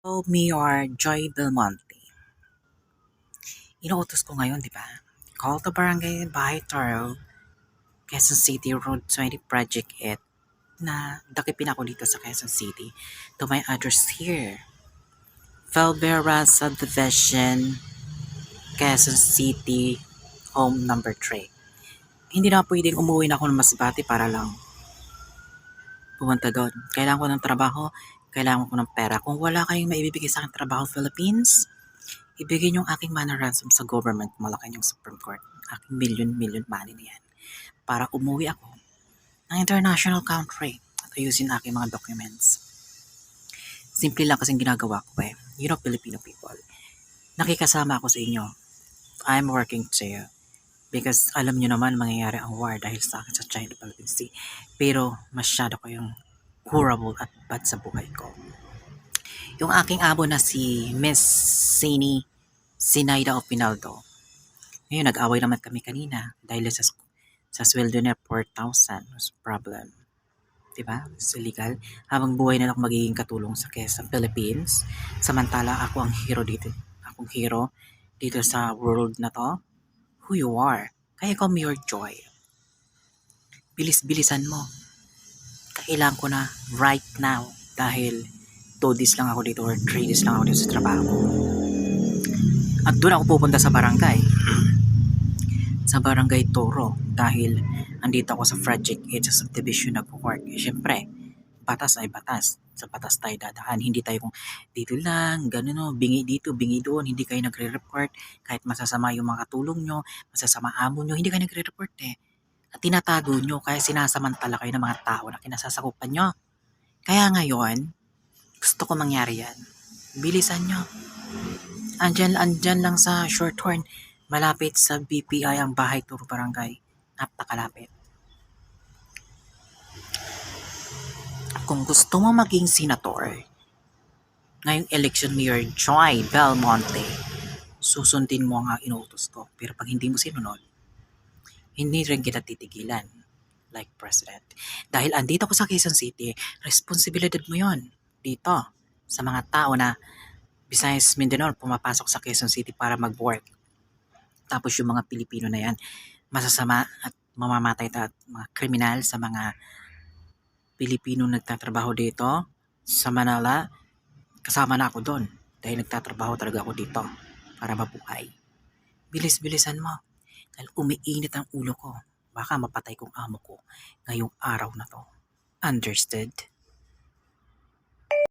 Mayor Joy Belmonte. Inuutos ko ngayon, di ba? Call to Barangay Bahay Toro, Quezon City Road 20 Project 8 na dakipin ako dito sa Quezon City. To my address here. Felbera Subdivision, Quezon City, home number 3. Hindi na pwedeng umuwi na ako ng Masbate para lang pumunta doon. Kailangan ko ng trabaho, kailangan ko ng pera. Kung wala kayong maibibigay sa akin trabaho, Philippines, ibigay niyo ang aking mana ransom sa government, Malacanang Supreme Court. Aking million money na yan. Para umuwi ako ng international country at ayusin aking mga documents. Simple lang kasing ginagawa ko eh. You know, Filipino people. Nakikasama ako sa inyo. I'm working too. Because alam niyo naman mangyayari ang war dahil sa akin sa China Philippine Sea. Pero masyado ko yung horrible at bad sa buhay ko. Yung aking abo na si Miss Sinaida Opinaldo. Ngayon, nag-away naman kami kanina dahil sa sweldo niya 4,000 was problem. Diba? It's illegal. Habang buhay na ako magiging katulong sa Philippines. Samantala, ako ang hero dito. Akong hero dito sa world na to. Who you are. Kaya ikaw, Mayor Joy. Bilis-bilisan mo. Kailangan ko na right now dahil 2 days lang ako dito or 3 days lang ako dito sa trabaho. At doon ako pupunta sa barangay. Sa barangay Toro dahil andito ako sa Project 8 sa subdivision nagpo-work. Siyempre, batas ay batas. Sa batas tayo dadaan. Hindi tayo kung dito lang, ganun o, bingi dito, bingi doon, hindi kayo nagre-report. Kahit masasama yung mga katulong nyo, masasama amo nyo, hindi kayo nagre-report eh. At tinatago nyo, kaya sinasamantala kayo ng mga tao na kinasasakupan nyo. Kaya ngayon, gusto ko mangyari yan. Bilisan nyo. Andyan lang sa Shorthorn, malapit sa BPI ang Bahay Toro Barangay. Napakalapit. Kung gusto mo maging senator, ngayong election Mayor Joy Belmonte, susundin mo ang inuutos ko. Pero pag hindi mo sinunod, hindi rin kita titigilan like president. Dahil andito ko sa Quezon City, responsibilidad mo yon dito sa mga tao na besides Mindanao, pumapasok sa Quezon City para mag-work. Tapos yung mga Pilipino na yan, masasama at mamamatay at mga kriminal sa mga Pilipino nagtatrabaho dito sa Manila. Kasama na ako doon dahil nagtatrabaho talaga ako dito para mabuhay. Bilis-bilisan mo dahil umiinit ang ulo ko. Baka mapatay kong amo ko ngayong araw na to. Understood?